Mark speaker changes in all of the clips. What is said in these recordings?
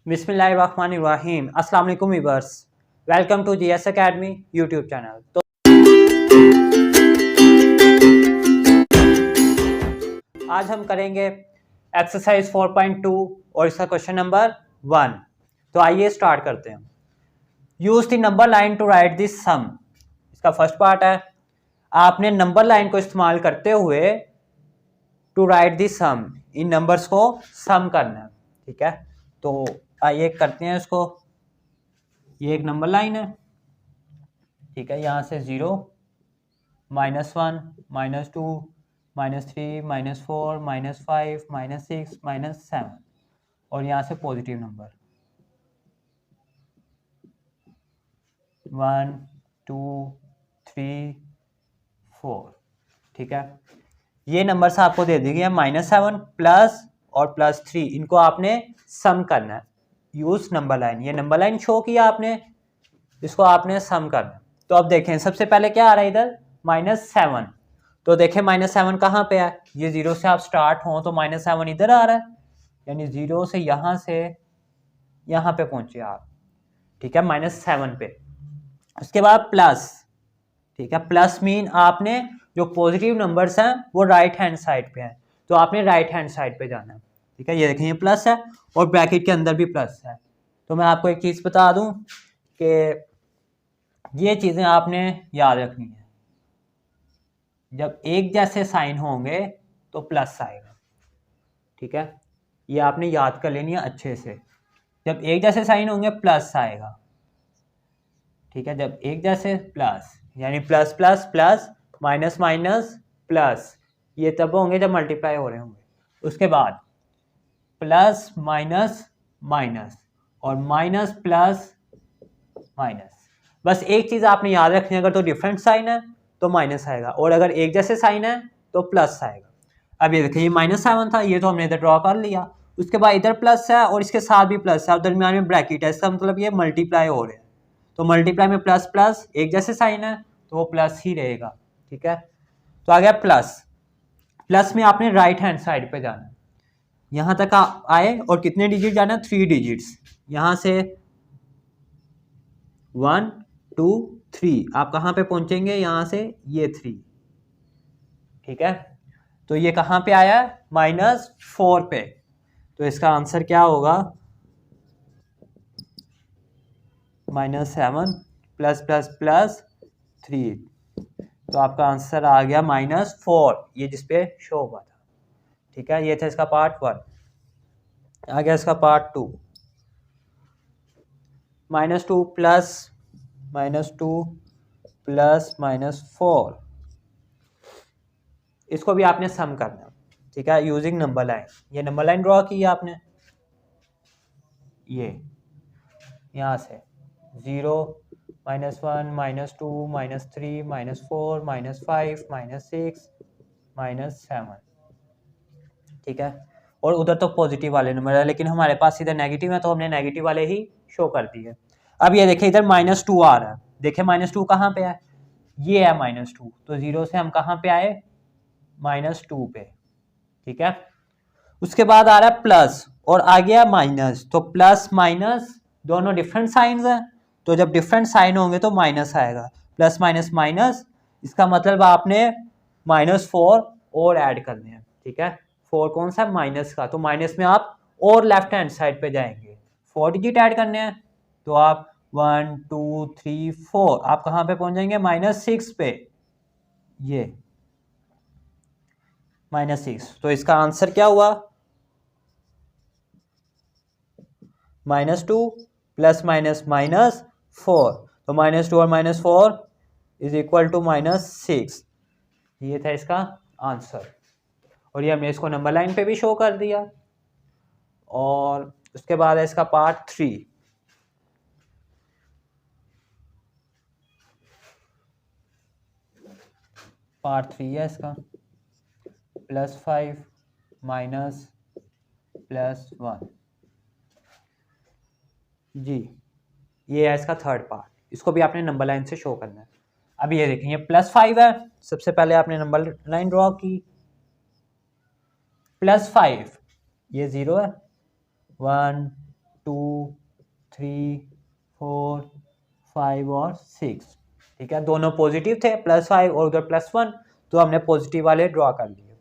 Speaker 1: बिस्मिल्लाहिर्रहमानिर्रहीम। अस्सलाम वालेकुम viewers, welcome to GS academy YouTube channel. तो आज हम करेंगे एक्सरसाइज 4.2 और इसका क्वेश्चन नंबर 1। तो आइए स्टार्ट करते हैं। Use the number line to write this sum. इसका फर्स्ट पार्ट है, आपने नंबर लाइन को इस्तेमाल करते हुए टू राइट दिस सम, इन नंबर्स को सम करना है। ठीक है, तो आइए करते हैं इसको। ये एक नंबर लाइन है, ठीक है। यहाँ से 0, -1, -2, -3, -4, -5, -6, -7 और यहाँ से पॉजिटिव नंबर 1, 2, 3, 4। ठीक है, ये नंबर्स आपको दे दी गई है -7 प्लस और +3, इनको आपने सम करना है। यूज नंबर लाइन, ये नंबर लाइन शो किया आपने, इसको आपने सम करना है। तो अब देखें, सबसे पहले क्या आ रहा है इधर -7। तो देखें -7 कहाँ पे है, ये 0 से आप स्टार्ट हो तो -7 इधर आ रहा है, यानी 0 से यहाँ पे पहुंचे आप। ठीक है, -7 पे। उसके बाद प्लस, ठीक है। प्लस मीन आपने जो पॉजिटिव नंबर्स हैं वो राइट हैंड साइड पे हैं, तो आपने राइट हैंड साइड पे जाना है। ठीक है, ये देखें, ये प्लस है और ब्रैकेट के अंदर भी प्लस है। तो मैं आपको एक चीज़ बता दूं कि ये चीज़ें आपने याद रखनी है। जब एक जैसे साइन होंगे तो प्लस आएगा। ठीक है, ये आपने याद कर लेनी है अच्छे से। जब एक जैसे साइन होंगे प्लस आएगा। ठीक है, जब एक जैसे प्लस, यानी plus plus plus, minus minus plus, ये तब होंगे जब मल्टीप्लाई हो रहे होंगे। उसके बाद प्लस माइनस माइनस और माइनस प्लस माइनस। बस एक चीज़ आपने याद रखनी है, अगर तो डिफरेंट साइन है तो माइनस आएगा, और अगर एक जैसे साइन है तो प्लस आएगा। अब ये देखिए, ये -7 था, ये तो हमने इधर ड्रॉ कर लिया। उसके बाद इधर प्लस है और इसके साथ भी प्लस है और दरमियान में ब्रैकेट है, इसका मतलब ये मल्टीप्लाई हो रहे हैं। तो मल्टीप्लाई में प्लस प्लस, एक जैसे साइन है तो वो प्लस ही रहेगा। ठीक है, तो आ गया प्लस। प्लस में आपने राइट हैंड साइड पे जाना है, यहाँ तक आए और कितने डिजिट जाना है, 3 डिजिट्स। यहाँ से 1, 2, 3, आप कहाँ पे पहुंचेंगे, यहाँ से ये 3। ठीक है, तो ये कहाँ पे आया है, -4 पे। तो इसका आंसर क्या होगा, -7 प्लस प्लस प्लस 3। तो आपका आंसर आ गया -4, ये जिसपे शो हुआ था। ठीक है, ये था इसका पार्ट 1। आ गया इसका पार्ट 2। -2 प्लस -2 प्लस -4, इसको भी आपने सम करना। ठीक है, यूजिंग नंबर लाइन। ये नंबर लाइन ड्रॉ की है आपने, ये यहाँ से 0, -1, -2, -3, -4, -5, -6, -7। ठीक है, और उधर तो पॉजिटिव वाले नंबर है, लेकिन हमारे पास इधर नेगेटिव है तो हमने नेगेटिव वाले ही शो कर दिए। अब ये देखिए, इधर -2 आ रहा है। देखिए -2 कहाँ पे है, ये है -2, तो 0 से हम कहाँ पे आए, -2 पे। ठीक है, उसके बाद आ रहा है प्लस और आ गया माइनस। तो प्लस माइनस दोनों डिफरेंट साइंस हैं, तो जब डिफरेंट साइन होंगे तो माइनस आएगा। प्लस माइनस माइनस, इसका मतलब आपने -4 और ऐड करने हैं। ठीक है, 4 कौन सा, माइनस का, तो माइनस में आप और लेफ्ट हैंड साइड पे जाएंगे, 4 डिजिट ऐड करने हैं। तो आप 1, 2, 3, 4, आप कहाँ पे पहुंच जाएंगे, -6 पे। ये -6, तो इसका आंसर क्या हुआ, -2 प्लस माइनस -4। तो -2 और -4 इज इक्वल टू -6। ये था इसका आंसर, और ये हमने इसको नंबर लाइन पे भी शो कर दिया। और उसके बाद है इसका पार्ट 3। पार्ट 3 है इसका, +5 -+1। जी, ये है इसका थर्ड पार्ट, इसको भी आपने नंबर लाइन से शो करना है। अब ये देखें, ये +5 है, सबसे पहले आपने नंबर लाइन ड्रॉ की। +5, ये 0 है, 1, 2 3 4 5 और 6, ठीक है। दोनों पॉजिटिव थे, +5 और उधर +1, तो हमने पॉजिटिव वाले ड्रॉ कर लिए।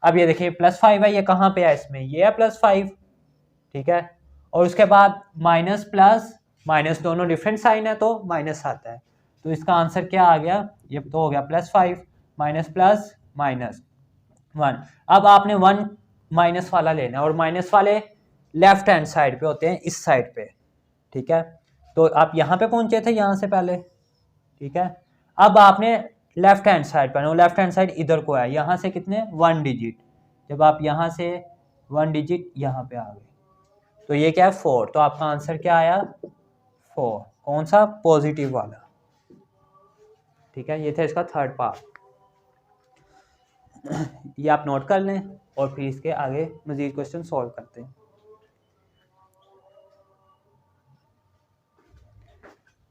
Speaker 1: अब ये देखिए +5 है, ये कहाँ पे है इसमें, ये है +5, ठीक है। और उसके बाद माइनस प्लस माइनस दोनों डिफरेंट साइन है तो माइनस आता है, तो इसका आंसर क्या आ गया, ये तो हो गया +5 माइनस प्लस माइनस 1। अब आपने 1 माइनस वाला लेना है, और माइनस वाले लेफ्ट हैंड साइड पे होते हैं, इस साइड पे, ठीक है। तो आप यहाँ पे पहुंचे थे यहाँ से पहले, ठीक है। अब आपने लेफ्ट हैंड साइड पर, लेफ्ट हैंड साइड इधर को है, यहाँ से कितने 1 डिजिट, जब आप यहाँ से 1 डिजिट यहाँ पे आ गए तो ये क्या है 4, तो आपका आंसर क्या आया 4, कौन सा, पॉजिटिव वाला, ठीक है। ये था इसका थर्ड पार्ट, ये आप नोट कर लें और फिर इसके आगे मजीद क्वेश्चन सॉल्व करते हैं।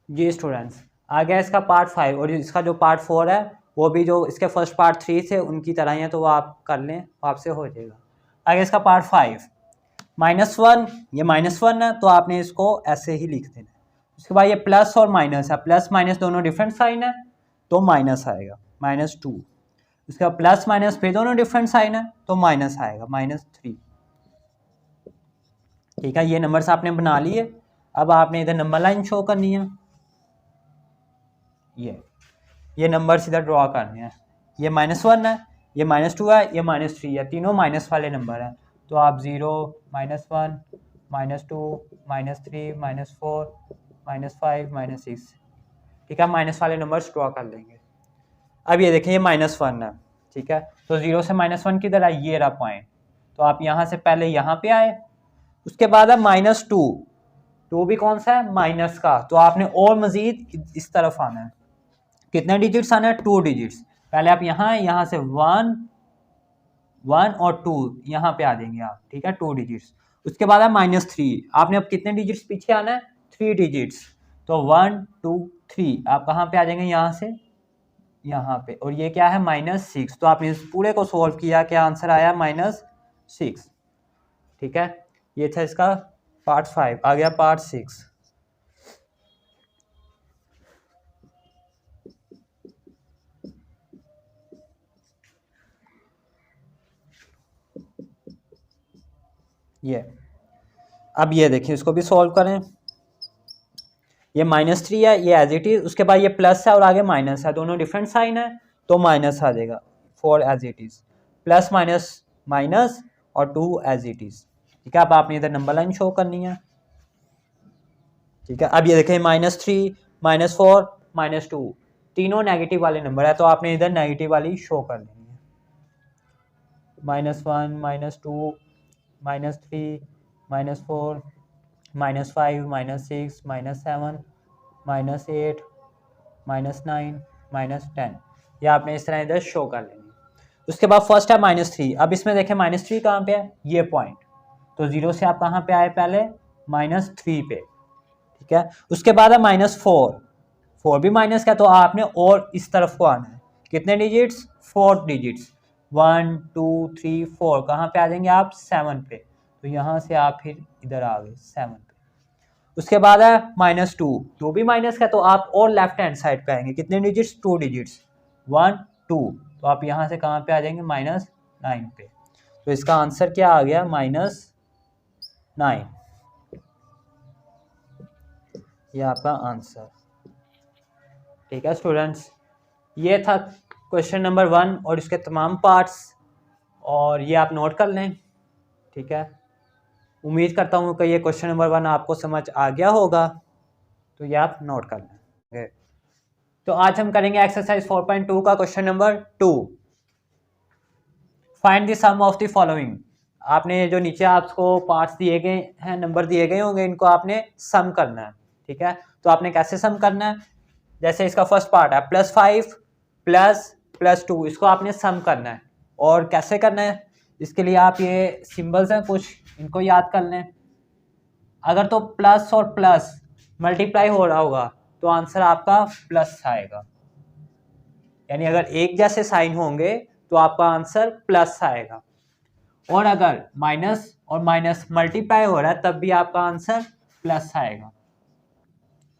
Speaker 1: जी स्टूडेंट्स, आ गया इसका पार्ट 5, और इसका जो पार्ट 4 है वो भी जो इसके फर्स्ट पार्ट 3 थे उनकी तरह ही है, तो वो आप कर लें, आपसे हो जाएगा। आगे इसका पार्ट 5, -1, ये -1 है तो आपने इसको ऐसे ही लिख देना। उसके बाद ये प्लस और माइनस है, प्लस माइनस दोनों डिफरेंट साइन है तो माइनस आएगा -2। उसके बाद प्लस माइनस फिर दोनों डिफरेंट साइन है तो माइनस आएगा -3, ठीक है। ये नंबर्स आपने बना लिए। अब आपने इधर नंबर लाइन शो करनी है, ये नंबर्स इधर ड्रॉ करने हैं। ये -1 है, ये -2 है, ये -3 है, तीनों माइनस वाले नंबर हैं, तो आप 0 -1 -2 -3 -4 -5 -6, ठीक है, माइनस वाले नंबर्स ड्रॉ कर लेंगे। अब ये देखें ये -1 है, ठीक है। तो 0 से -1 किधर है, ये रहा पॉइंट, तो आप यहाँ से पहले यहाँ पे आए। उसके बाद है -2, 2 भी कौन सा है, माइनस का, तो आपने और मजीद इस तरफ आना है। कितने डिजिट्स आना है, 2 डिजिट्स। पहले आप यहाँ से 1 1 और 2 यहाँ पे आ जाएंगे आप, ठीक है, 2 डिजिट्स। उसके बाद है -3, आपने अब कितने डिजिट्स पीछे आना है, 3 डिजिट्स, तो 1 2 3 आप कहाँ पे आ जाएंगे, यहाँ से यहाँ पे, और ये क्या है -6, तो आपने इस पूरे को सोल्व किया, क्या आंसर आया -6, ठीक है। ये था इसका पार्ट 5। आ गया पार्ट 6। ये अब ये देखिए इसको भी सॉल्व करें। ये -3 है, ये एज इट इज, उसके बाद ये प्लस है और आगे माइनस है, दोनों डिफरेंट साइन है तो माइनस आ जाएगा, 4 as it is, plus minus minus और 2 एज इट इज, ठीक है। अब आपने इधर नंबर लाइन शो करनी है, ठीक है। अब ये देखें -3 -4 -2 तीनों नेगेटिव वाले नंबर है, तो आपने इधर नेगेटिव वाली शो कर लेनी है। -1 -2 -3 -4 -5 -6 -7 -8 -9 -10, ये आपने इस तरह इधर शो कर लेनी है। उसके बाद फर्स्ट है -3, अब इसमें देखें -3 कहाँ पे है, ये पॉइंट, तो 0 से आप कहाँ पे आए, पहले -3 पे, ठीक है। उसके बाद है -4, 4 भी माइनस का, तो आपने और इस तरफ को आना है, कितने डिजिट्स, 4 डिजिट्स, 1 2 3 4, कहाँ पे आ जाएंगे आप, 7 पे, तो यहाँ से आप फिर इधर आ गए 7 पे। उसके बाद है -2, 2 भी माइनस का, तो आप और लेफ्ट हैंड साइड पे आएंगे, कितने डिजिट्स, 2 डिजिट्स, 1 2, तो आप यहाँ से कहाँ पे आ जाएंगे, -9 पे, तो इसका आंसर क्या आ गया, -9, ये आपका आंसर, ठीक है स्टूडेंट्स। ये था क्वेश्चन नंबर 1 और इसके तमाम पार्ट्स, और ये आप नोट कर लें, ठीक है। उम्मीद करता हूँ कि ये क्वेश्चन नंबर 1 आपको समझ आ गया होगा, तो ये आप नोट कर लें। तो आज हम करेंगे एक्सरसाइज 4.2 का question number 2, find the sum of the following. आपने जो नीचे आपको पार्ट्स दिए गए हैं, नंबर दिए गए होंगे, इनको आपने सम करना है, ठीक है। तो आपने कैसे सम करना है, जैसे इसका फर्स्ट पार्ट है +5 + +2, इसको आपने सम करना है, और कैसे करना है, इसके लिए आप ये सिंबल्स हैं कुछ, इनको याद कर लें। अगर तो प्लस और प्लस मल्टीप्लाई हो रहा होगा तो आंसर आपका प्लस आएगा, यानी अगर एक जैसे साइन होंगे तो आपका आंसर प्लस आएगा। और अगर माइनस और माइनस मल्टीप्लाई हो रहा है तब भी आपका आंसर प्लस आएगा।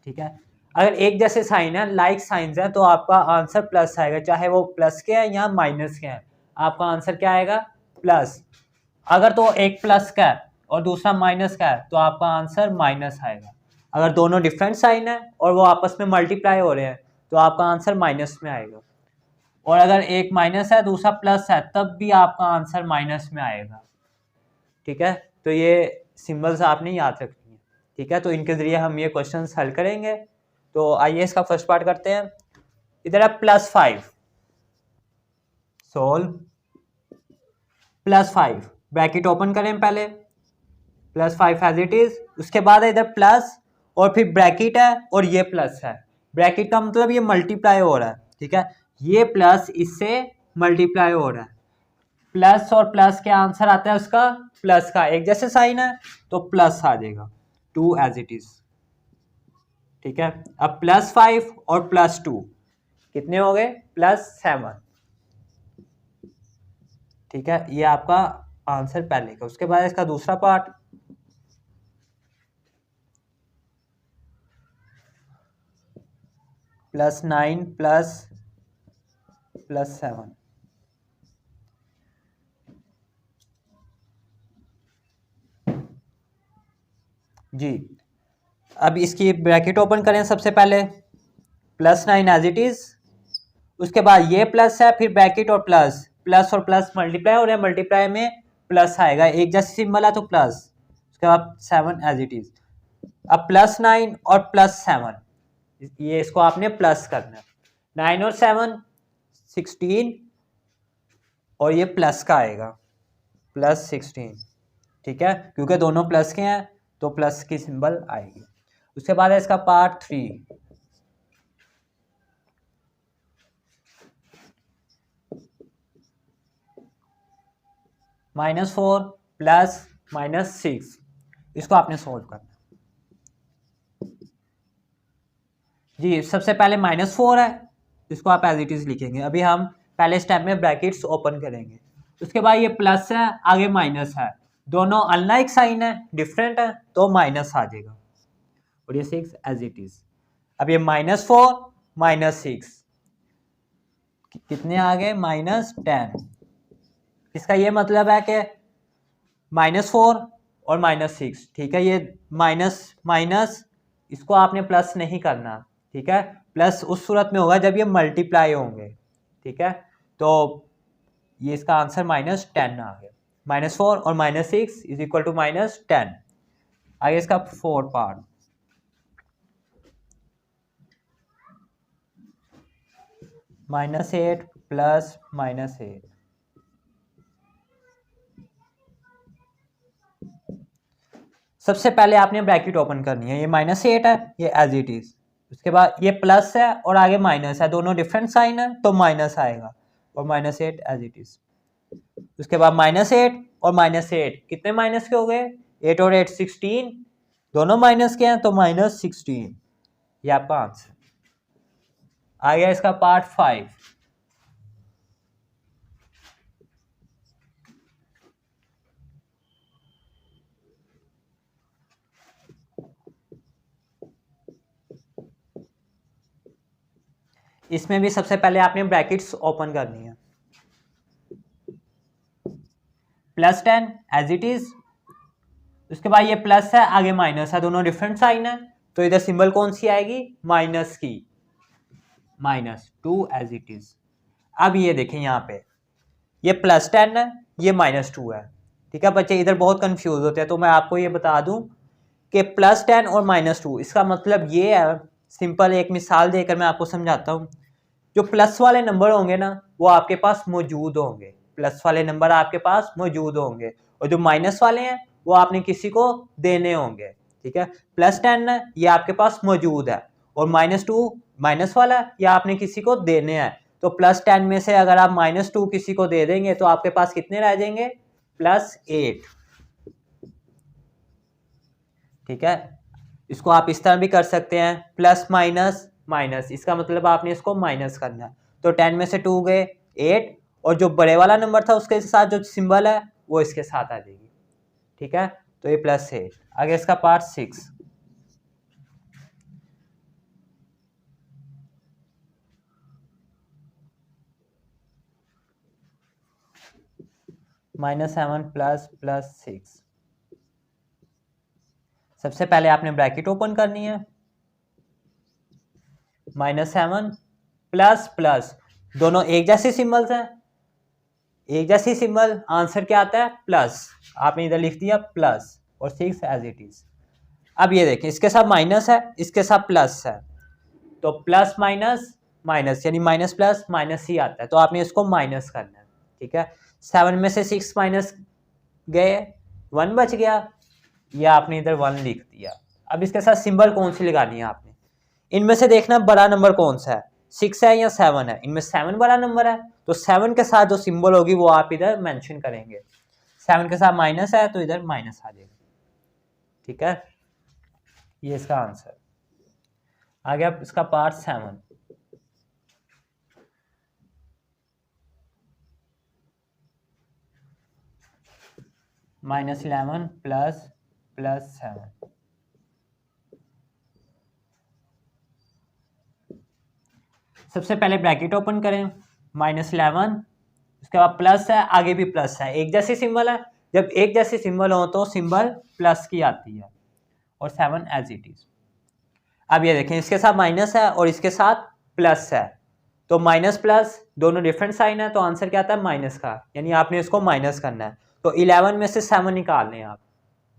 Speaker 1: ठीक है, अगर एक जैसे साइन है, लाइक साइंस है, तो आपका आंसर प्लस आएगा, चाहे वो प्लस के है या माइनस के है, आपका आंसर क्या आएगा? प्लस। अगर तो एक प्लस का है और दूसरा माइनस का है तो आपका आंसर माइनस आएगा। अगर दोनों डिफरेंट साइन है और वो आपस में मल्टीप्लाई हो रहे हैं तो आपका आंसर माइनस में आएगा। और अगर एक माइनस है दूसरा प्लस है तब भी आपका आंसर माइनस में आएगा। ठीक है, तो ये सिंबल्स आपने याद रखनी है। ठीक है, तो इनके जरिए हम ये क्वेश्चन हल करेंगे। तो आइए इसका फर्स्ट पार्ट करते हैं। इधर है +5, सोल्व +5, ब्रैकेट ओपन करें पहले, +5 एज इट इज, उसके बाद इधर प्लस और फिर ब्रैकेट है और ये प्लस है। ब्रैकेट का मतलब ये मल्टीप्लाई हो रहा है। ठीक है, ये प्लस इससे मल्टीप्लाई हो रहा है, प्लस और प्लस के आंसर आता है उसका प्लस का, एक जैसे साइन है तो प्लस आ जाएगा, 2 एज इट इज। ठीक है, अब +5 और +2 कितने हो गए? +7। ठीक है, ये आपका आंसर पहले का। उसके बाद इसका दूसरा पार्ट, +9 +7। जी, अब इसकी ब्रैकेट ओपन करें सबसे पहले, +9 एज इट इज, उसके बाद ये प्लस है, फिर ब्रैकेट और प्लस, प्लस और प्लस मल्टीप्लाई हो रहा है, मल्टीप्लाई में प्लस आएगा, एक जैसे सिंबल है तो प्लस, उसके बाद 7 एज इट इज। अब +9 और +7, ये इसको आपने प्लस करना है, 9 और 7 16, और ये प्लस का आएगा, +16। ठीक है, क्योंकि दोनों प्लस के हैं तो प्लस की सिंबल आएगी। उसके बाद है इसका पार्ट 3, -4 +-6, इसको आपने सोल्व करना। जी, सबसे पहले -4 है, इसको आप एज इट इज लिखेंगे। अभी हम पहले स्टेप में ब्रैकेट्स ओपन करेंगे, उसके बाद ये प्लस है, आगे माइनस है, दोनों अनलाइक साइन है, डिफरेंट है, तो माइनस आ जाएगा, और ये 6 एज इट इज। अब ये -4 -6 कितने आ गए? -10। इसका ये मतलब है कि -4 और -6। ठीक है, ये माइनस माइनस, इसको आपने प्लस नहीं करना। ठीक है, प्लस उस सूरत में होगा जब ये मल्टीप्लाई होंगे। ठीक है, तो ये इसका आंसर -10 आ गया, -4 और -6 इज इक्वल टू -10। आगे इसका 4 पार्ट, -8 +-8। सबसे पहले आपने ब्रैकेट ओपन करनी है, ये -8 है, ये एज इट इज, उसके बाद ये प्लस है और आगे माइनस है, दोनों डिफरेंट साइन है तो माइनस आएगा, और -8 एज इट इज। उसके बाद -8 और -8 कितने माइनस के हो गए? 8 और 8 16, दोनों माइनस के हैं तो -16, ये आपका आंसर आ गया। इसका पार्ट 5, इसमें भी सबसे पहले आपने ब्रैकेट्स ओपन करनी है, +10 एज इट इज, उसके बाद ये प्लस है, आगे माइनस है, दोनों डिफरेंट साइन है, तो इधर सिंबल कौन सी आएगी? माइनस की, -2 एज इट इज। अब ये देखें यहाँ पे, ये +10 है, ये -2 है। ठीक है बच्चे, इधर बहुत कंफ्यूज होते हैं, तो मैं आपको ये बता दूं कि +10 और -2, इसका मतलब ये है, सिंपल एक मिसाल देकर मैं आपको समझाता हूँ। जो प्लस वाले नंबर होंगे ना वो आपके पास मौजूद होंगे, प्लस वाले नंबर आपके पास मौजूद होंगे, और जो माइनस वाले हैं वो आपने किसी को देने होंगे। ठीक है, +10 है, ये आपके पास मौजूद है, और -2 माइनस वाला ये आपने किसी को देने हैं, तो +10 में से अगर आप -2 किसी को दे देंगे तो आपके पास कितने रह जाएंगे? +8। ठीक है, इसको आप इस तरह भी कर सकते हैं, प्लस माइनस माइनस, इसका मतलब आपने इसको माइनस करना है, तो 10 में से 2 गए 8, और जो बड़े वाला नंबर था उसके साथ जो सिंबल है वो इसके साथ आ जाएगी, ठीक है। तो ये प्लस है। आगे इसका पार्ट 6, -7 प्लस 6। सबसे पहले आपने ब्रैकेट ओपन करनी है, -7 प्लस दोनों एक जैसे सिंबल्स हैं, एक जैसी सिंबल, आंसर क्या आता है प्लस, आपने इधर लिख दिया प्लस और 6 एज इट इज। अब ये देखें इसके साथ माइनस है, इसके साथ प्लस है, तो प्लस माइनस माइनस यानी माइनस प्लस माइनस ही आता है, तो आपने इसको माइनस करना है, ठीक है। 7 में से 6 माइनस गए, 1 बच गया, ये आपने इधर 1 लिख दिया। अब इसके साथ सिंबल कौन सी लगानी है आपने, इनमें से देखना बड़ा नंबर कौन सा है, 6 है या 7 है। इनमें 7 बड़ा नंबर है, तो 7 के साथ जो सिंबल होगी वो आप इधर मेंशन करेंगे। 7 के साथ माइनस है तो इधर माइनस आ जाएगा, ठीक है। ये इसका आंसर आ गया। इसका पार्ट 7, -11 प्लस 7। सबसे पहले ब्रैकेट ओपन करें, -11, उसके बाद प्लस है, आगे भी प्लस है, एक जैसी सिंबल है। जब एक जैसी सिंबल हो तो सिंबल प्लस की आती है, और 7 एज इट इज। अब ये देखें इसके साथ माइनस है और इसके साथ प्लस है, तो माइनस प्लस दोनों डिफरेंट साइन है, तो आंसर क्या आता है माइनस का, यानी आपने इसको माइनस करना है। तो 11 में से 7 निकाल लें आप,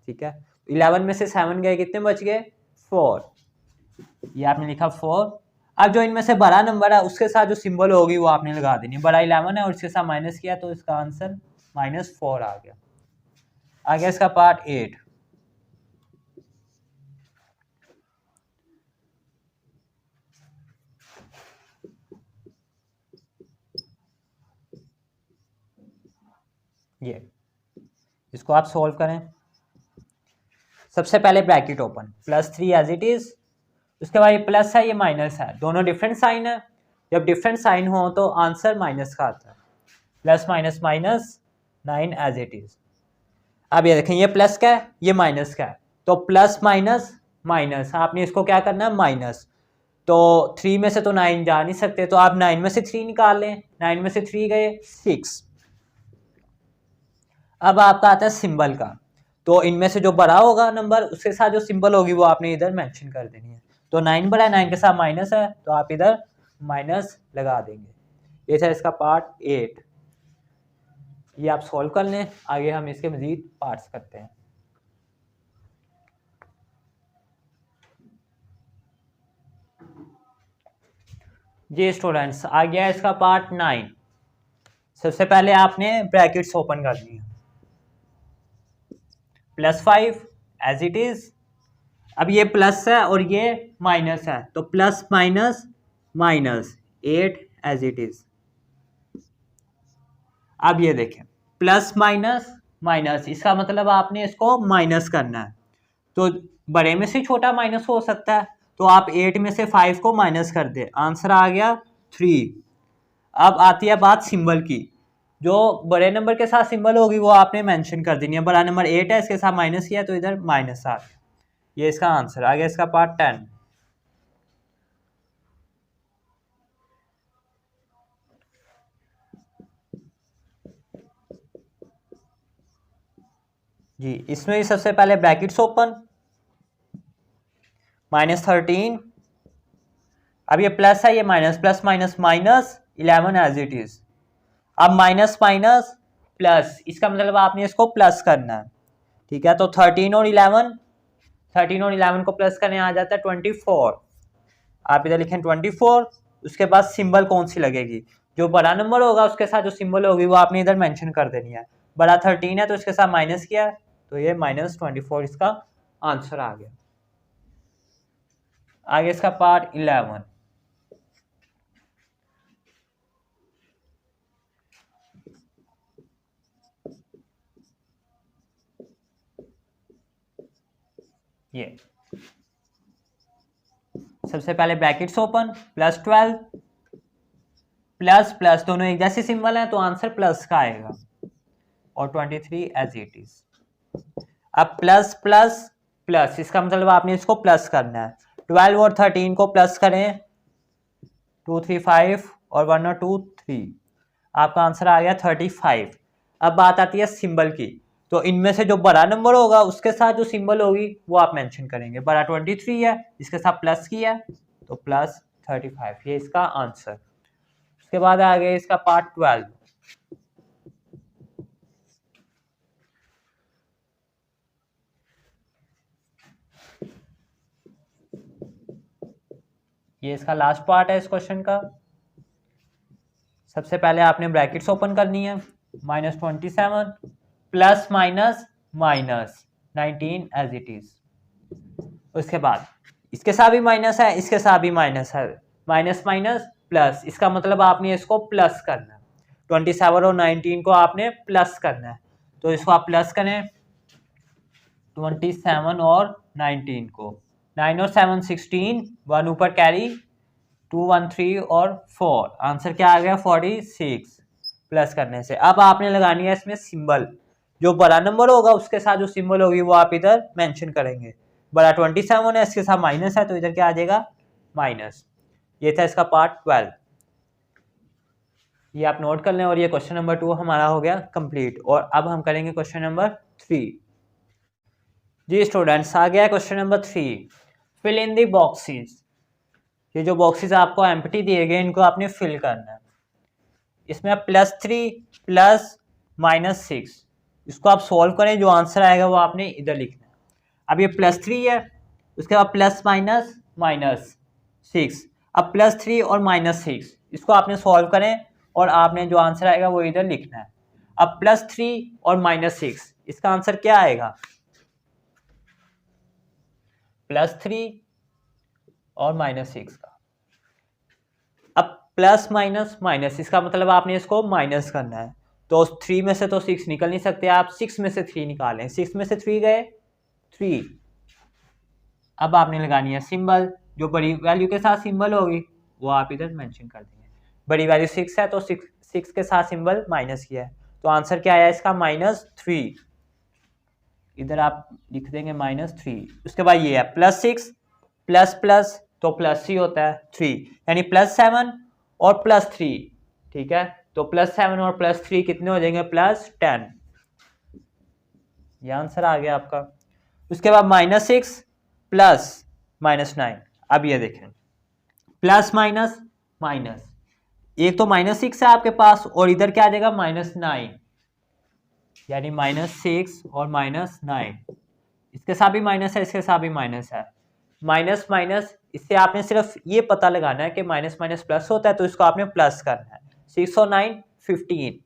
Speaker 1: ठीक है। 11 में से 7 गए, कितने बच गए 4, ये आपने लिखा 4। अब जो इनमें से बड़ा नंबर है उसके साथ जो सिंबल होगी वो आपने लगा देनी है। बड़ा 11 है और इसके साथ माइनस किया, तो इसका आंसर -4 आ गया। आ गया इसका पार्ट 8, ये इसको आप सॉल्व करें। सबसे पहले bracket open, +3 as it is, उसके बाद ये प्लस है ये माइनस है, दोनों डिफरेंट साइन है। जब डिफरेंट साइन हो तो आंसर माइनस का आता है, plus minus minus 9 as it is. अब ये देखें ये प्लस का है ये माइनस का है, तो प्लस माइनस माइनस, आपने इसको क्या करना है माइनस। तो 3 में से तो 9 जा नहीं सकते, तो आप 9 में से 3 निकाल लें, 9 में से 3 गए 6। अब आपका आता है सिंबल का, तो इनमें से जो बड़ा होगा नंबर उसके साथ जो सिंबल होगी वो आपने इधर मेंशन कर देनी है। तो 9 बड़ा है, 9 के साथ माइनस है, तो आप इधर माइनस लगा देंगे। ये था इसका पार्ट 8, ये आप सॉल्व कर लें। आगे हम इसके मजीद पार्ट्स करते हैं। जी स्टूडेंट्स, आ गया इसका पार्ट 9। सबसे पहले आपने ब्रैकेट्स ओपन करनी है, +5 एज इट इज। अब ये प्लस है और ये माइनस है, तो plus minus minus 8 as it is. अब ये देखें प्लस माइनस माइनस, इसका मतलब आपने इसको माइनस करना है, तो बड़े में से छोटा माइनस हो सकता है, तो आप 8 में से 5 को माइनस कर दे, आंसर आ गया 3। अब आती है बात सिंबल की, जो बड़े नंबर के साथ सिंबल होगी वो आपने मेंशन कर देनी है। बड़ा नंबर 8 है, इसके साथ माइनस किया तो इधर माइनस आ गया, ये इसका आंसर आ गया। इसका पार्ट 10, जी इसमें भी सबसे पहले ब्रैकेट्स ओपन, -13। अब ये प्लस है ये minus, plus minus minus 11 as it is. अब माइनस माइनस प्लस, इसका मतलब आपने इसको प्लस करना है, ठीक है। तो 13 और 11 को प्लस करने आ जाता है 24। आप इधर लिखें 24, उसके बाद सिंबल कौन सी लगेगी, जो बड़ा नंबर होगा उसके साथ जो सिंबल होगी वो आपने इधर मेंशन कर देनी है। बड़ा 13 है तो इसके साथ माइनस किया, तो ये -24 इसका आंसर आ गया। आगे इसका पार्ट 11, ये सबसे पहले ब्रैकेट्स ओपन, +12 प्लस प्लस दोनों एक जैसे सिंबल है तो आंसर प्लस का आएगा, और 23 एज इट इज। अब प्लस प्लस प्लस, इसका मतलब आपने इसको प्लस करना है। 12 और 13 को प्लस करें, 2 3 5 और 1 और 2 3, आपका आंसर आ गया 35। अब बात आती है सिंबल की, तो इनमें से जो बड़ा नंबर होगा उसके साथ जो सिंबल होगी वो आप मेंशन करेंगे। बड़ा 23 है, इसके साथ प्लस की है तो प्लस 35, ये इसका आंसर। उसके बाद आ गया इसका पार्ट 12। ये इसका लास्ट पार्ट है इस क्वेश्चन का। सबसे पहले आपने ब्रैकेट्स ओपन करनी है, -27 plus minus minus 19 as it is. उसके बाद इसके साथ भी माइनस है, इसके साथ भी माइनस है, माइनस माइनस प्लस, इसका मतलब आपने इसको प्लस करना है। 27 और 19 को आपने प्लस करना है, तो इसको आप प्लस करें 27 और 19 को। 9 और 7 16, 1 ऊपर कैरी, 2 1 3 और 4, आंसर क्या आ गया 46 प्लस करने से। अब आपने लगानी है इसमें सिंबल, जो बड़ा नंबर होगा उसके साथ जो सिंबल होगी वो आप इधर मेंशन करेंगे। बड़ा 27 है, इसके साथ माइनस है तो इधर क्या आ जाएगा माइनस। ये था इसका पार्ट 12, ये आप नोट कर लें। और ये क्वेश्चन नंबर 2 हमारा हो गया कंप्लीट। और अब हम करेंगे क्वेश्चन नंबर 3। जी स्टूडेंट्स, आ गया question number 3, fill in the boxes. ये जो बॉक्सेस आपको एम्प्टी दिए गए इनको आपने फिल करना है। इसमें +3 प्लस -6, इसको आप सॉल्व करें, जो आंसर आएगा वो आपने इधर लिखना है। अब ये +3 है, उसके बाद प्लस माइनस माइनस 6, अब +3 और -6 इसको आपने सॉल्व करें और आपने जो आंसर आएगा वो इधर लिखना है। अब +3 और -6 इसका आंसर क्या आएगा, +3 और -6 का। अब प्लस माइनस माइनस, इसका मतलब आपने इसको माइनस करना है, तो 3 में से तो 6 निकल नहीं सकते, आप 6 में से 3 निकालें, 6 में से 3 गए 3। अब आपने लगानी है सिंबल, जो बड़ी वैल्यू के साथ सिंबल होगी वो आप इधर मेंशन कर देंगे। बड़ी वैल्यू 6 है तो 6 के साथ सिंबल माइनस किया है, तो आंसर क्या आया इसका -3, इधर आप लिख देंगे -3। उसके बाद ये है +6 प्लस प्लस तो प्लस ही होता है 3, यानी +7 और +3, ठीक है। तो +7 और +3 कितने हो जाएंगे, +10, ये आंसर आ गया आपका। उसके बाद -6 प्लस -9, अब ये देखें प्लस माइनस माइनस, एक तो -6 है आपके पास और इधर क्या आ जाएगा -9, यानी -6 और -9, इसके साथ भी माइनस है, इसके साथ भी माइनस है, माइनस माइनस, इससे आपने सिर्फ ये पता लगाना है कि माइनस माइनस प्लस होता है, तो इसको आपने प्लस करना है। 6 और 9 15,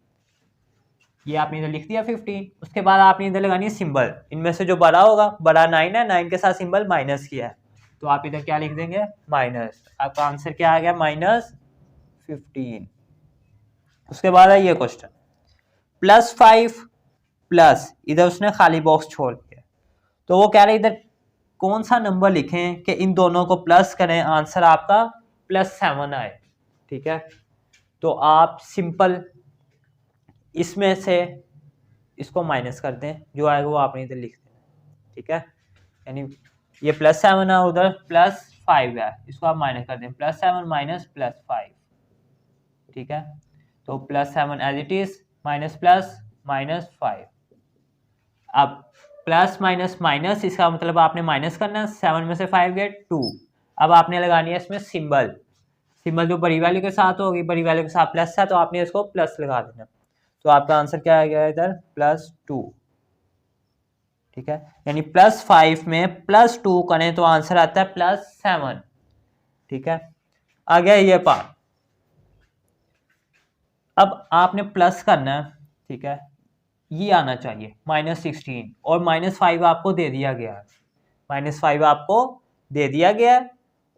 Speaker 1: ये आपने इधर लिख दिया 15। उसके बाद आपने इधर लगानी है सिंबल, इनमें से जो बड़ा होगा, बड़ा 9 है, 9 के साथ सिंबल माइनस किया है, तो आप इधर क्या लिख देंगे माइनस। आपका आंसर क्या आ गया -15। उसके बाद है ये क्वेश्चन, +5 प्लस, इधर उसने खाली बॉक्स छोड़ दिया, तो वो कह रहे इधर कौन सा नंबर लिखें कि इन दोनों को प्लस करें, आंसर आपका +7 आए, ठीक है। तो आप सिंपल इसमें से इसको माइनस कर दें, जो आएगा वो आपने इधर लिख देना, ठीक है। यानी ये +7 है, उधर +5 है, इसको आप माइनस कर दें, +7 माइनस +5, ठीक है। तो +7 as it is, minus plus -5। अब प्लस माइनस माइनस, इसका मतलब आपने माइनस करना है, 7 में से 5 गए 2। अब आपने लगानी है इसमें सिंबल, सिंबल जो बड़ी वैल्यू के साथ होगी, बड़ी वैल्यू के साथ प्लस है तो आपने इसको प्लस लगा देना, तो आपका आंसर क्या आ गया इधर +2, ठीक है। यानी +5 में +2 करें तो आंसर आता है +7, ठीक है। आ गया ये पार्ट। अब आपने प्लस करना है, ठीक है, ये आना चाहिए -16 और -5 आपको दे दिया गया है, -5 आपको दे दिया गया है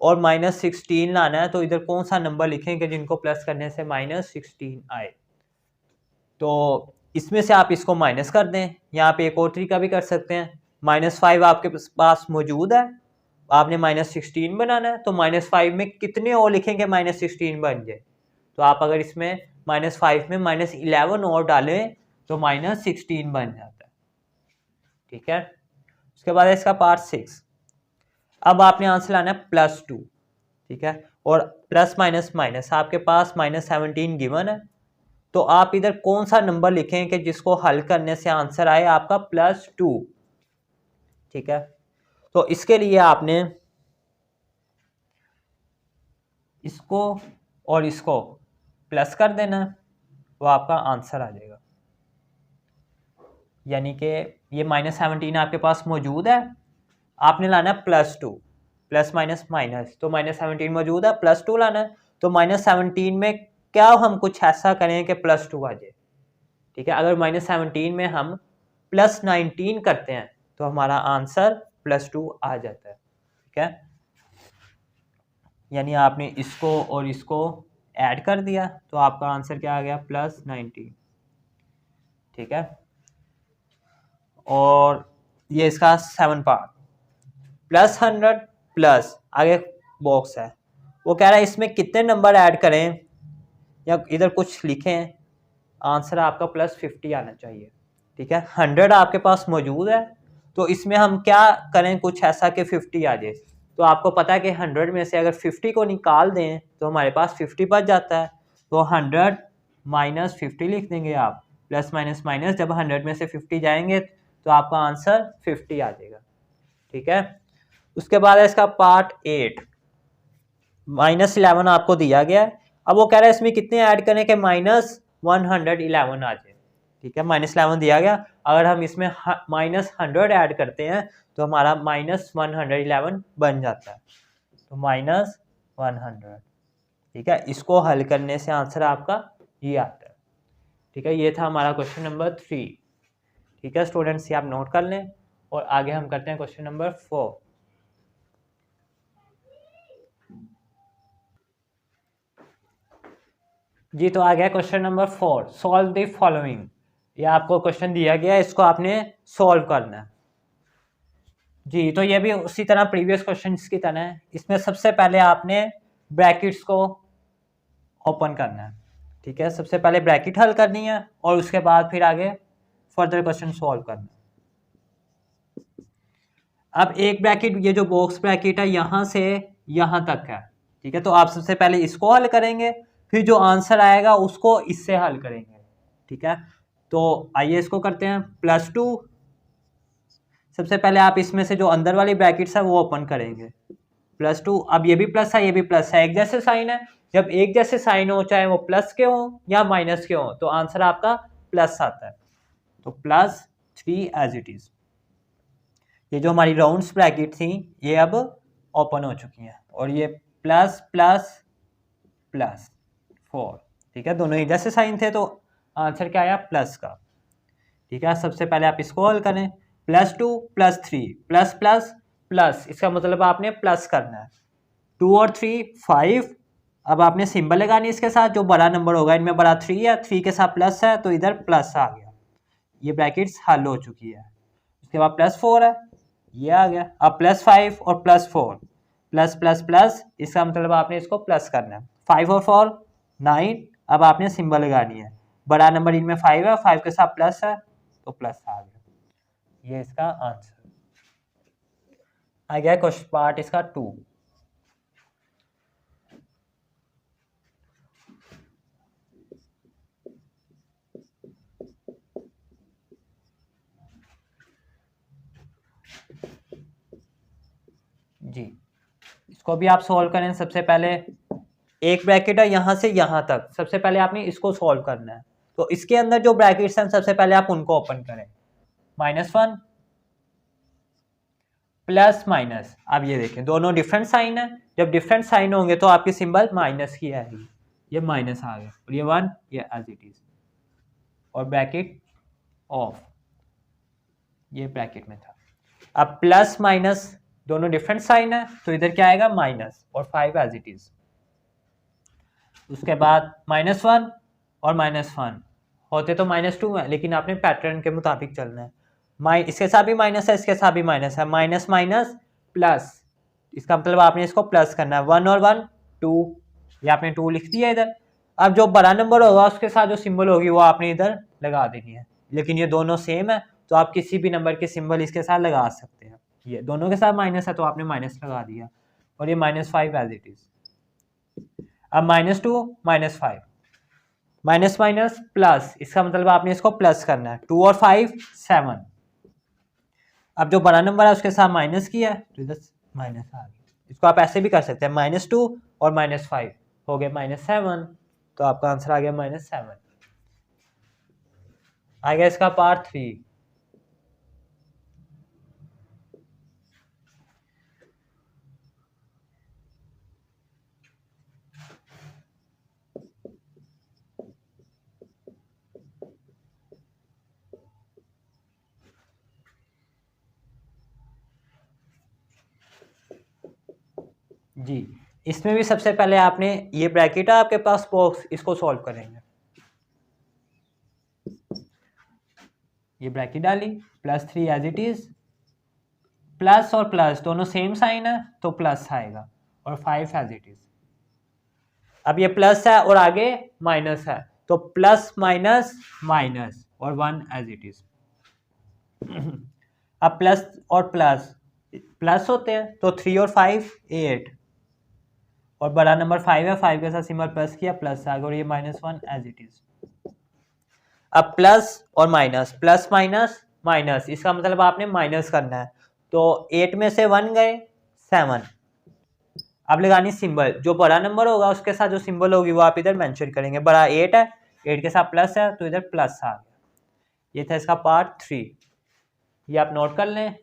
Speaker 1: और -16 लाना है, तो इधर कौन सा नंबर लिखेंगे जिनको प्लस करने से -16 आए। तो इसमें से आप इसको माइनस कर दें, यहाँ पे एक और तरीका भी कर सकते हैं, -5 आपके पास मौजूद है, आपने -16 बनाना है, तो -5 में कितने और लिखेंगे -16 बन जाए, तो आप अगर इसमें -5 में -11 और डालें तो -16 बन जाता है। ठीक है, उसके बाद है इसका पार्ट 6। अब आपने आंसर लाना है +2। ठीक है, और प्लस माइनस माइनस आपके पास -17 गिवन है, तो आप इधर कौन सा नंबर लिखें कि जिसको हल करने से आंसर आए आपका +2। ठीक है, तो इसके लिए आपने इसको और इसको प्लस कर देना है, तो आपका आंसर आ जाएगा। यानी कि ये -17 आपके पास मौजूद है, आपने लाना है +2, प्लस माइनस माइनस, तो -17 मौजूद है, +2 लाना है। तो -17 में क्या हम कुछ ऐसा करें कि +2 आ जाए। ठीक है, अगर -17 में हम +19 करते हैं तो हमारा आंसर +2 आ जाता है। ठीक है, यानी आपने इसको और इसको ऐड कर दिया तो आपका आंसर क्या आ गया, +19। ठीक है, और ये इसका 7 पार्ट +100 प्लस आगे बॉक्स है, वो कह रहा है इसमें कितने नंबर ऐड करें या इधर कुछ लिखें, आंसर आपका +50 आना चाहिए। ठीक है, 100 आपके पास मौजूद है, तो इसमें हम क्या करें कुछ ऐसा कि 50 आ जाए। तो आपको पता है कि 100 में से अगर 50 को निकाल दें तो हमारे पास 50 बच जाता है, तो 100 - 50 लिख देंगे आप, प्लस माइनस माइनस, जब 100 में से 50 जाएंगे तो आपका आंसर 50 आ जाएगा। ठीक है, उसके बाद है इसका पार्ट 8, -11 आपको दिया गया है। अब वो कह रहा है इसमें कितने ऐड करें कि -111 आ जाए। ठीक है, -11 दिया गया, अगर हम इसमें -100 ऐड करते हैं तो हमारा -111 बन जाता है, तो -100। ठीक है, इसको हल करने से आंसर आपका ये आता है। ठीक है, ये था हमारा क्वेश्चन नंबर 3। ठीक है स्टूडेंट्स, ये आप नोट कर लें, और आगे हम करते हैं क्वेश्चन नंबर 4। जी, तो आ गया question number 4, solve the following. ये आपको क्वेश्चन दिया गया है, इसको आपने सॉल्व करना है। जी, तो ये भी उसी तरह प्रीवियस क्वेश्चंस की तरह है, इसमें सबसे पहले आपने ब्रैकेट्स को ओपन करना है। ठीक है, सबसे पहले ब्रैकेट हल करनी है और उसके बाद फिर आगे फर्दर क्वेश्चन सॉल्व करना है। अब एक ब्रैकेट, ये जो बॉक्स ब्रैकेट है यहाँ से यहाँ तक है। ठीक है, तो आप सबसे पहले इसको हल करेंगे, फिर जो आंसर आएगा उसको इससे हल करेंगे। ठीक है, तो आइए इसको करते हैं। +2, सबसे पहले आप इसमें से जो अंदर वाली ब्रैकेट्स है वो ओपन करेंगे। +2, अब ये भी प्लस है, ये भी प्लस है, एक जैसे साइन है। जब एक जैसे साइन हो, चाहे वो प्लस के हो या माइनस के हो, तो आंसर आपका प्लस आता है। तो +3 एज इट इज। ये जो हमारी राउंड्स ब्रैकेट थी ये अब ओपन हो चुकी हैं, और ये प्लस प्लस प्लस 4। ठीक है, दोनों ही जैसे साइन थे, तो आंसर क्या आया, प्लस का। ठीक है, सबसे पहले आप इसको हल करें। +2 +3 प्लस प्लस प्लस, इसका मतलब आपने प्लस करना है। 2 और 3 5, अब आपने सिंबल लगानी इसके साथ, जो बड़ा नंबर होगा, इनमें बड़ा 3 है, 3 के साथ प्लस है तो इधर प्लस आ गया, ये ब्रैकेट्स हल हो चुकी है। उसके बाद +4 है, ये आ गया। अब +5 और +4 प्लस प्लस प्लस, इसका मतलब आपने इसको प्लस करना है। 5 और 4 9, अब आपने सिंबल लगानी है, बड़ा नंबर इनमें 5 है, 5 के साथ प्लस है तो प्लस आ गया, ये इसका आंसर आ गया। क्वेश्चन पार्ट इसका 2। जी, इसको भी आप सॉल्व करें। सबसे पहले एक ब्रैकेट है यहाँ से यहाँ तक, सबसे पहले आपने इसको सॉल्व करना है, तो इसके अंदर जो ब्रैकेट्स हैं सबसे पहले आप उनको ओपन करें। -1 प्लस माइनस, अब ये देखें दोनों डिफरेंट साइन है, जब डिफरेंट साइन होंगे तो आपकी सिंबल माइनस की आएगी, ये माइनस आ गया, और ये 1, ये एज इट इज, और ब्रैकेट ऑफ, ये ब्रैकेट में था। अब प्लस माइनस दोनों डिफरेंट साइन है, तो इधर क्या आएगा, माइनस, और 5 एज इट इज। उसके बाद -1 और -1 होते तो -2 है, लेकिन आपने पैटर्न के मुताबिक चलना है। इसके साथ भी माइनस है, इसके साथ भी माइनस है, माइनस माइनस प्लस, इसका मतलब आपने इसको प्लस करना है। 1 और 1 2, ये आपने 2 लिख दिया इधर। अब जो बड़ा नंबर होगा उसके साथ जो सिंबल होगी वो आपने इधर लगा देनी है, लेकिन ये दोनों सेम है तो आप किसी भी नंबर के सिंबल इसके साथ लगा सकते हैं। ये दोनों के साथ माइनस है तो आपने माइनस लगा दिया, और ये -5 एज इट इज। अब -2 -5 माइनस माइनस प्लस, इसका मतलब आपने इसको प्लस करना है। 2 और 5 7। अब जो बड़ा नंबर है उसके साथ माइनस किया तो इधर माइनस आ गया। इसको आप ऐसे भी कर सकते हैं, -2 और -5 हो गए -7, तो आपका आंसर आ गया -7। आ गया इसका पार्ट 3। जी, इसमें भी सबसे पहले आपने ये ब्रैकेट है आपके पास बॉक्स, इसको सॉल्व करेंगे। ये ब्रैकेट डाली, +3 एज इट इज, प्लस और प्लस दोनों सेम साइन है तो प्लस आएगा, और 5 एज इट इज। अब ये प्लस है और आगे माइनस है तो प्लस माइनस माइनस और 1 एज इट इज। अब प्लस और प्लस प्लस होते हैं तो 3 और 5 8, और बड़ा नंबर 5 है, 5 के साथ सिंबल प्लस किया, प्लस आ गया, और ये -1 एज इट इज। अब प्लस और माइनस, प्लस माइनस माइनस, इसका मतलब आपने माइनस करना है, तो 8 में से 1 गए 7। अब लगानी सिंबल, जो बड़ा नंबर होगा उसके साथ जो सिंबल होगी वो आप इधर मेंशन करेंगे। बड़ा 8 है, 8 के साथ प्लस है तो इधर प्लस आ गया। ये था इसका पार्ट 3, ये आप नोट कर लें,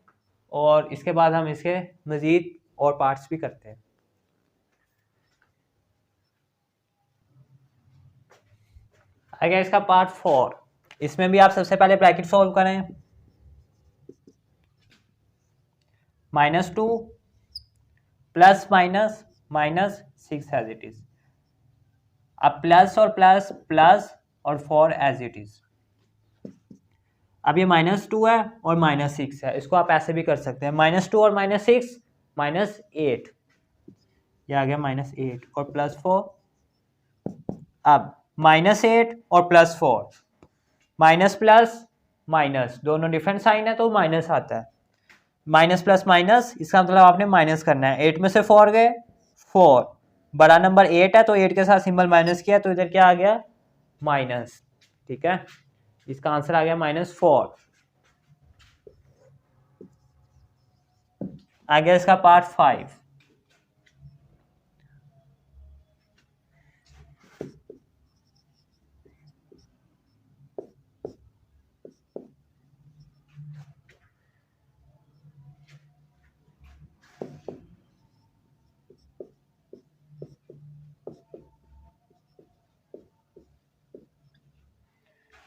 Speaker 1: और इसके बाद हम इसके मजीद और पार्ट्स भी करते हैं। आ गया इसका पार्ट 4। इसमें भी आप सबसे पहले ब्रैकेट सॉल्व करें। -2 plus minus -6 as it is. अब प्लस और प्लस प्लस और 4 एज इट इज। अब ये -2 है और -6 है, इसको आप ऐसे भी कर सकते हैं, -2 और -6 -8, ये आ गया -8 और +4। अब -8 और +4, माइनस प्लस माइनस दोनों डिफरेंट साइन है तो माइनस आता है। माइनस प्लस माइनस, इसका मतलब आपने माइनस करना है। 8 में से 4 गए 4, बड़ा नंबर 8 है तो 8 के साथ सिंबल माइनस किया तो इधर क्या आ गया माइनस। ठीक है, इसका आंसर आ गया -4। आ गया इसका पार्ट 5।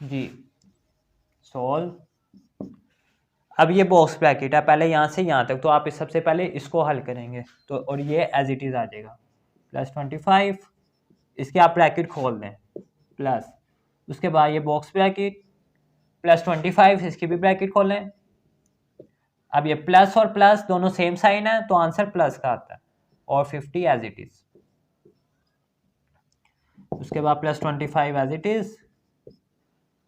Speaker 1: जी सॉल्व। अब ये बॉक्स ब्रैकेट है, पहले यहाँ से यहाँ तक, तो आप इस सबसे पहले इसको हल करेंगे तो, और ये एज इट इज आ जाएगा +25। इसके आप ब्रैकेट खोल दें प्लस, उसके बाद ये बॉक्स ब्रैकेट +25, इसकी भी ब्रैकेट खोल लें। अब ये प्लस और प्लस दोनों सेम साइन है तो आंसर प्लस का आता है, और 50 एज इट इज। उसके बाद +25 एज इट इज,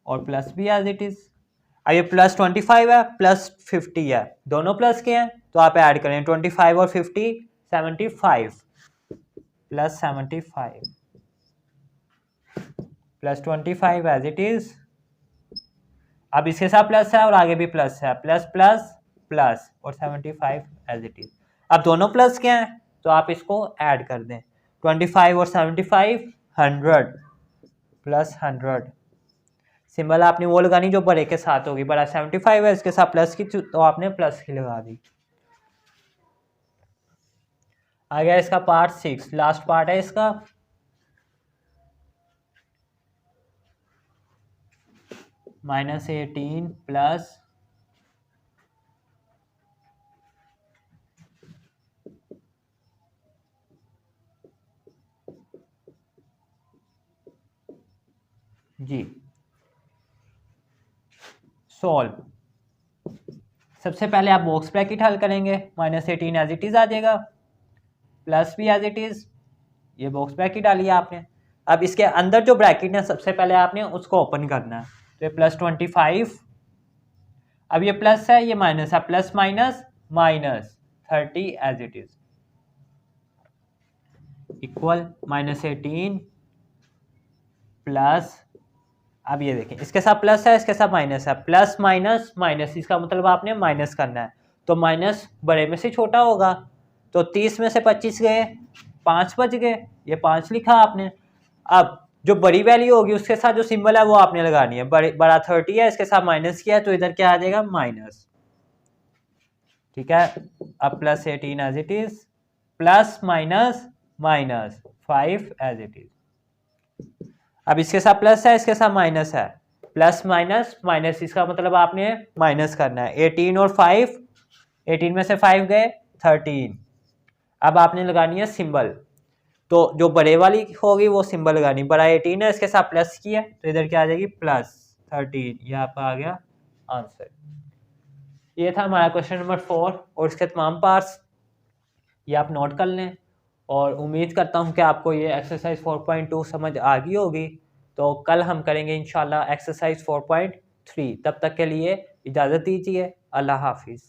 Speaker 1: और प्लस भी एज इट इज। अब ये +25 है +50 है, दोनों प्लस के हैं तो आप ऐड करें 25 और 50 75 +75 +25 एज इट इज। अब इसके साथ प्लस है और आगे भी प्लस है, प्लस प्लस प्लस और 75 एज इट इज। अब दोनों प्लस के हैं तो आप इसको ऐड कर दें, 25 और 75 100 +100। सिंबल आपने वो लगानी जो बड़े के साथ होगी, बड़ा 75 है, इसके साथ प्लस की तो आपने प्लस की लगा दी। आ गया इसका पार्ट 6, लास्ट पार्ट है इसका। -18 प्लस जी सॉल्व। सबसे पहले आप बॉक्स ब्रैकेट हल करेंगे, -18 एज इट इज आ जाएगा, प्लस भी एज इट इज, ये बॉक्स ब्रैकेट डाली है आपने। अब इसके अंदर जो ब्रैकेट है सबसे पहले आपने उसको ओपन करना है, तो ये +25, अब ये प्लस है ये माइनस है, plus minus minus 30 as it is equal -18 plus, अब ये देखें इसके साथ प्लस है इसके साथ माइनस है, प्लस माइनस माइनस, इसका मतलब आपने माइनस करना है, तो माइनस बड़े में से छोटा होगा, तो 30 में से 25 गए 5 बच गए, ये 5 लिखा आपने। अब जो बड़ी वैल्यू होगी उसके साथ जो सिंबल है वो आपने लगानी है, बड़ा 30 है इसके साथ माइनस किया है तो इधर क्या आ जाएगा माइनस, ठीक है। अब +18 as it is plus minus minus 5 as it is, अब इसके साथ प्लस है इसके साथ माइनस है, प्लस माइनस माइनस, इसका मतलब आपने माइनस करना है, 18 और 5, 18 में से 5 गए 13, अब आपने लगानी है सिंबल, तो जो बड़े वाली होगी वो सिंबल लगानी, बड़ा 18 है इसके साथ प्लस किया तो इधर क्या आ जाएगी +13, ये आपका आ गया आंसर। ये था हमारा क्वेश्चन नंबर 4 और इसके तमाम पार्ट्स ये आप नोट कर लें, और उम्मीद करता हूँ कि आपको ये एक्सरसाइज 4.2 समझ आ गई होगी। तो कल हम करेंगे इंशाल्लाह एक्सरसाइज 4.3, तब तक के लिए इजाज़त दीजिए, अल्लाह हाफिज़।